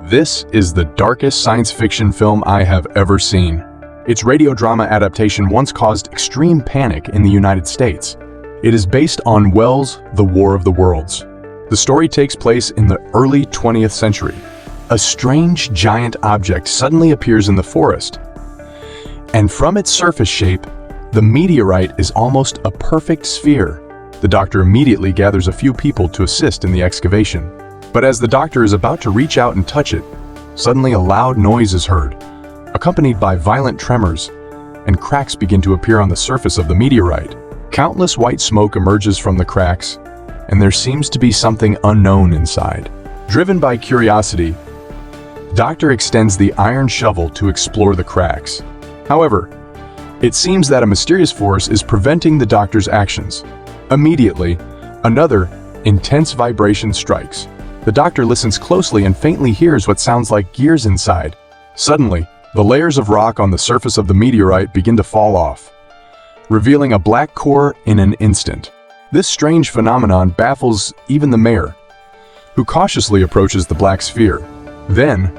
This is the darkest science fiction film I have ever seen. Its radio drama adaptation once caused extreme panic in the United States. It is based on Wells' The War of the Worlds. The story takes place in the early 20th century. A strange giant object suddenly appears in the forest, and from its surface shape, the meteorite is almost a perfect sphere. The doctor immediately gathers a few people to assist in the excavation. But as the doctor is about to reach out and touch it, suddenly a loud noise is heard, accompanied by violent tremors, and cracks begin to appear on the surface of the meteorite. Countless white smoke emerges from the cracks, and there seems to be something unknown inside. Driven by curiosity, the doctor extends the iron shovel to explore the cracks. However, it seems that a mysterious force is preventing the doctor's actions. Immediately, another intense vibration strikes. The doctor listens closely and faintly hears what sounds like gears inside. Suddenly, the layers of rock on the surface of the meteorite begin to fall off, revealing a black core in an instant. This strange phenomenon baffles even the mayor, who cautiously approaches the black sphere. Then,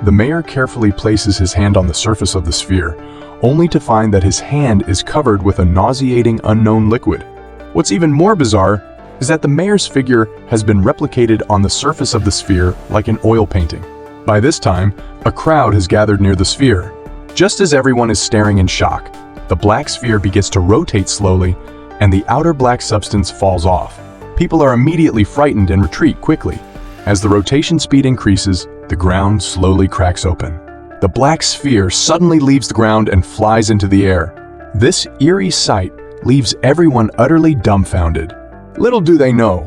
the mayor carefully places his hand on the surface of the sphere, only to find that his hand is covered with a nauseating unknown liquid. What's even more bizarre is that the mayor's figure has been replicated on the surface of the sphere like an oil painting. By this time, a crowd has gathered near the sphere. Just as everyone is staring in shock, the black sphere begins to rotate slowly, and the outer black substance falls off. People are immediately frightened and retreat quickly. As the rotation speed increases, the ground slowly cracks open. The black sphere suddenly leaves the ground and flies into the air. This eerie sight leaves everyone utterly dumbfounded. Little do they know,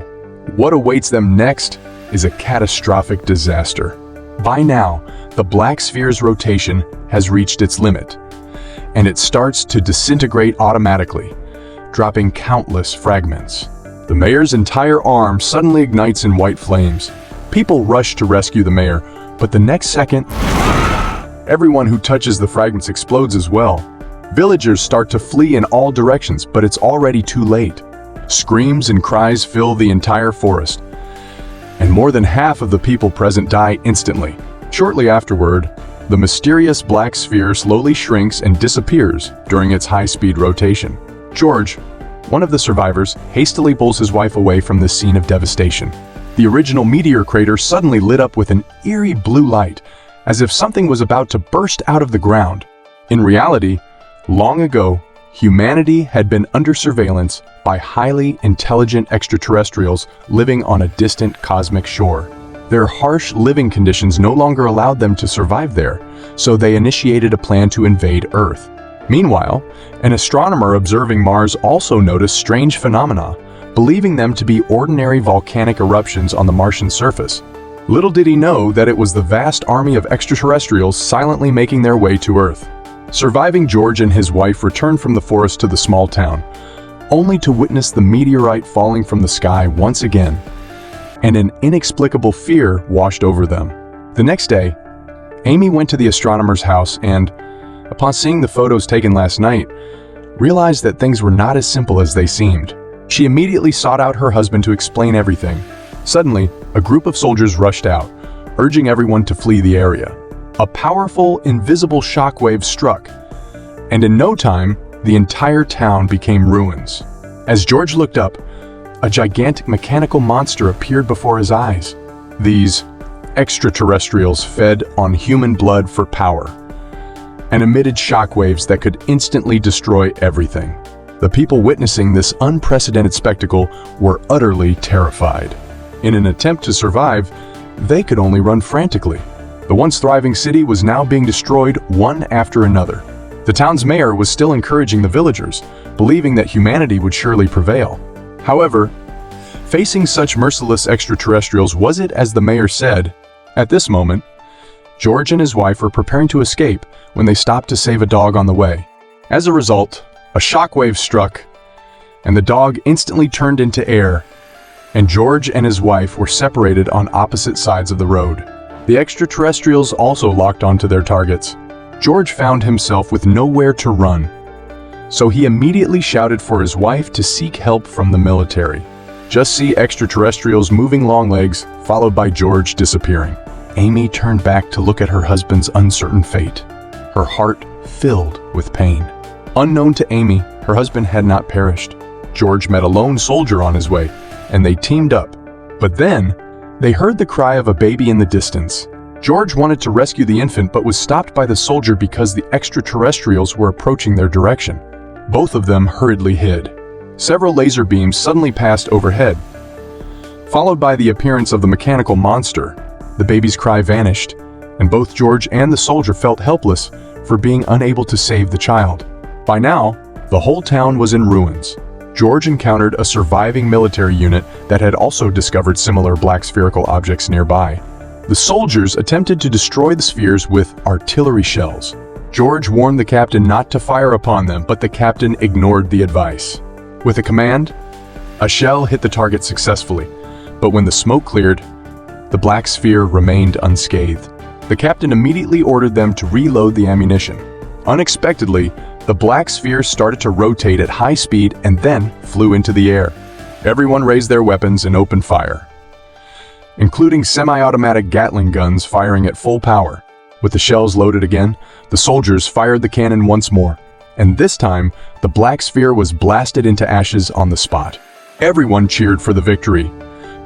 what awaits them next is a catastrophic disaster. By now, the black sphere's rotation has reached its limit, and it starts to disintegrate automatically, dropping countless fragments. The mayor's entire arm suddenly ignites in white flames. People rush to rescue the mayor, but the next second, everyone who touches the fragments explodes as well. Villagers start to flee in all directions, but it's already too late. Screams and cries fill the entire forest, and more than half of the people present die instantly. Shortly afterward, the mysterious black sphere slowly shrinks and disappears during its high-speed rotation. George, one of the survivors, hastily pulls his wife away from this scene of devastation. The original meteor crater suddenly lit up with an eerie blue light, as if something was about to burst out of the ground. In reality, long ago, humanity had been under surveillance by highly intelligent extraterrestrials living on a distant cosmic shore. Their harsh living conditions no longer allowed them to survive there, so they initiated a plan to invade Earth. Meanwhile, an astronomer observing Mars also noticed strange phenomena, believing them to be ordinary volcanic eruptions on the Martian surface. Little did he know that it was the vast army of extraterrestrials silently making their way to Earth. Surviving George and his wife returned from the forest to the small town, only to witness the meteorite falling from the sky once again, and an inexplicable fear washed over them. The next day, Amy went to the astronomer's house and, upon seeing the photos taken last night, realized that things were not as simple as they seemed. She immediately sought out her husband to explain everything. Suddenly, a group of soldiers rushed out, urging everyone to flee the area. A powerful, invisible shockwave struck, and in no time, the entire town became ruins. As George looked up, a gigantic mechanical monster appeared before his eyes. These extraterrestrials fed on human blood for power and emitted shockwaves that could instantly destroy everything. The people witnessing this unprecedented spectacle were utterly terrified. In an attempt to survive, they could only run frantically. The once thriving city was now being destroyed one after another. The town's mayor was still encouraging the villagers, believing that humanity would surely prevail. However, facing such merciless extraterrestrials, was it as the mayor said? At this moment, George and his wife were preparing to escape when they stopped to save a dog on the way. As a result, a shockwave struck, and the dog instantly turned into air, and George and his wife were separated on opposite sides of the road. The extraterrestrials also locked onto their targets. George found himself with nowhere to run, so he immediately shouted for his wife to seek help from the military. Just see extraterrestrials moving long legs, followed by George disappearing. Amy turned back to look at her husband's uncertain fate, her heart filled with pain. Unknown to Amy, her husband had not perished. George met a lone soldier on his way, and they teamed up. But then, they heard the cry of a baby in the distance. George wanted to rescue the infant but was stopped by the soldier because the extraterrestrials were approaching their direction. Both of them hurriedly hid. Several laser beams suddenly passed overhead, followed by the appearance of the mechanical monster. The baby's cry vanished, and both George and the soldier felt helpless for being unable to save the child. By now, the whole town was in ruins. George encountered a surviving military unit that had also discovered similar black spherical objects nearby. The soldiers attempted to destroy the spheres with artillery shells. George warned the captain not to fire upon them, but the captain ignored the advice. With a command, a shell hit the target successfully, but when the smoke cleared, the black sphere remained unscathed. The captain immediately ordered them to reload the ammunition. Unexpectedly, the black sphere started to rotate at high speed and then flew into the air. Everyone raised their weapons and opened fire, including semi-automatic Gatling guns firing at full power. With the shells loaded again, the soldiers fired the cannon once more, and this time, the black sphere was blasted into ashes on the spot. Everyone cheered for the victory,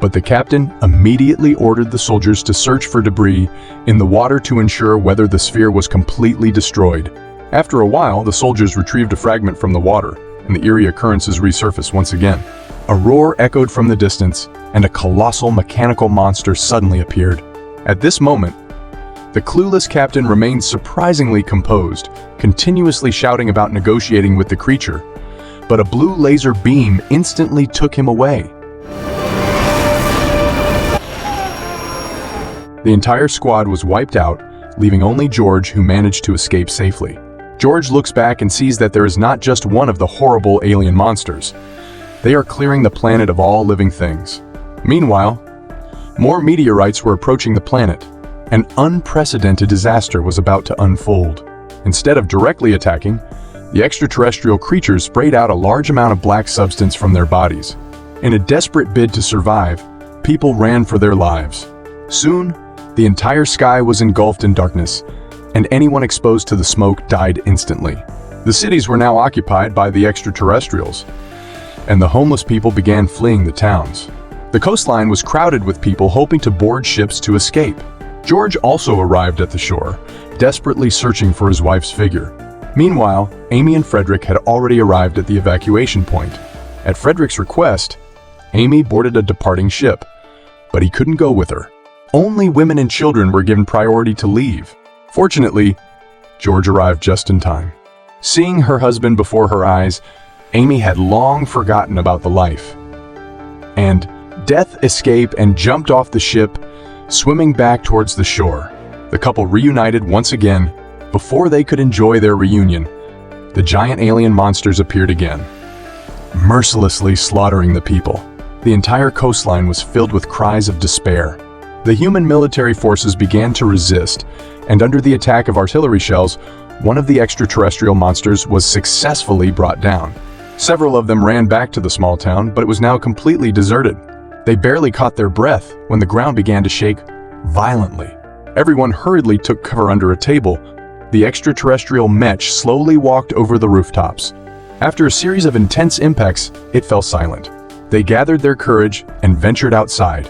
but the captain immediately ordered the soldiers to search for debris in the water to ensure whether the sphere was completely destroyed. After a while, the soldiers retrieved a fragment from the water, and the eerie occurrences resurfaced once again. A roar echoed from the distance, and a colossal mechanical monster suddenly appeared. At this moment, the clueless captain remained surprisingly composed, continuously shouting about negotiating with the creature, but a blue laser beam instantly took him away. The entire squad was wiped out, leaving only George, who managed to escape safely. George looks back and sees that there is not just one of the horrible alien monsters. They are clearing the planet of all living things. Meanwhile, more meteorites were approaching the planet. An unprecedented disaster was about to unfold. Instead of directly attacking, the extraterrestrial creatures sprayed out a large amount of black substance from their bodies. In a desperate bid to survive, people ran for their lives. Soon, the entire sky was engulfed in darkness, and anyone exposed to the smoke died instantly. The cities were now occupied by the extraterrestrials, and the homeless people began fleeing the towns. The coastline was crowded with people hoping to board ships to escape. George also arrived at the shore, desperately searching for his wife's figure. Meanwhile, Amy and Frederick had already arrived at the evacuation point. At Frederick's request, Amy boarded a departing ship, but he couldn't go with her. Only women and children were given priority to leave. Fortunately, George arrived just in time. Seeing her husband before her eyes, Amy had long forgotten about the life and death escape and jumped off the ship, swimming back towards the shore. The couple reunited once again. Before they could enjoy their reunion, the giant alien monsters appeared again, mercilessly slaughtering the people. The entire coastline was filled with cries of despair. The human military forces began to resist, and under the attack of artillery shells, one of the extraterrestrial monsters was successfully brought down. Several of them ran back to the small town, but it was now completely deserted. They barely caught their breath when the ground began to shake violently. Everyone hurriedly took cover under a table. The extraterrestrial mech slowly walked over the rooftops. After a series of intense impacts, it fell silent. They gathered their courage and ventured outside,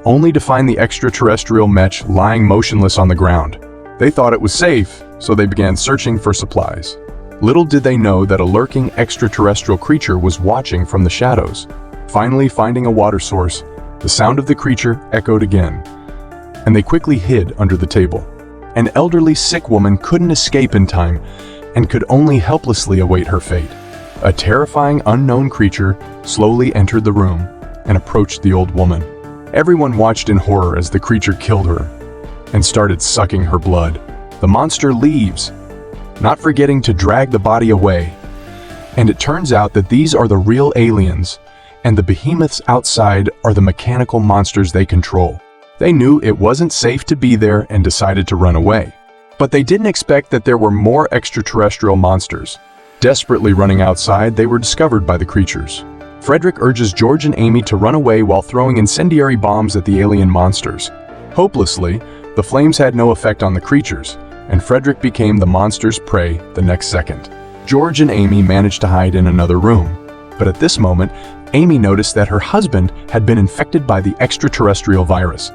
only to find the extraterrestrial mech lying motionless on the ground. They thought it was safe, so they began searching for supplies. Little did they know that a lurking extraterrestrial creature was watching from the shadows. Finally finding a water source, the sound of the creature echoed again, and they quickly hid under the table. An elderly sick woman couldn't escape in time and could only helplessly await her fate. A terrifying unknown creature slowly entered the room and approached the old woman. Everyone watched in horror as the creature killed her and started sucking her blood. The monster leaves, not forgetting to drag the body away. And it turns out that these are the real aliens, and the behemoths outside are the mechanical monsters they control. They knew it wasn't safe to be there and decided to run away. But they didn't expect that there were more extraterrestrial monsters. Desperately running outside, they were discovered by the creatures. Frederick urges George and Amy to run away while throwing incendiary bombs at the alien monsters. Hopelessly, The flames had no effect on the creatures, and Frederick became the monster's prey the next second. George and Amy managed to hide in another room, but at this moment, Amy noticed that her husband had been infected by the extraterrestrial virus,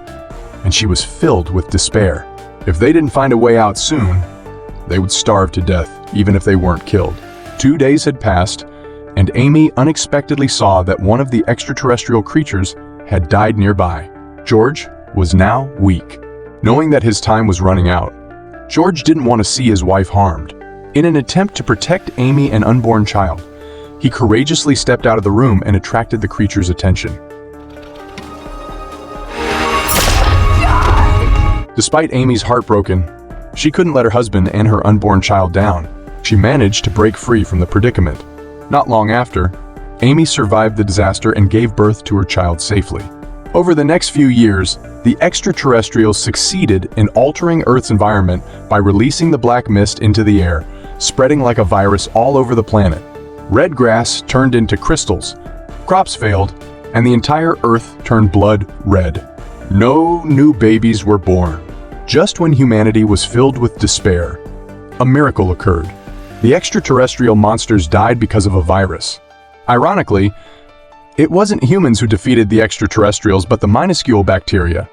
and she was filled with despair. If they didn't find a way out soon, they would starve to death, even if they weren't killed. 2 days had passed, and Amy unexpectedly saw that one of the extraterrestrial creatures had died nearby. George was now weak. Knowing that his time was running out, George didn't want to see his wife harmed. In an attempt to protect Amy and unborn child, he courageously stepped out of the room and attracted the creature's attention. Despite Amy's heartbroken, she couldn't let her husband and her unborn child down. She managed to break free from the predicament. Not long after, Amy survived the disaster and gave birth to her child safely. Over the next few years, the extraterrestrials succeeded in altering Earth's environment by releasing the black mist into the air, spreading like a virus all over the planet. Red grass turned into crystals, crops failed, and the entire Earth turned blood red. No new babies were born. Just when humanity was filled with despair, a miracle occurred. The extraterrestrial monsters died because of a virus. Ironically, it wasn't humans who defeated the extraterrestrials but the minuscule bacteria.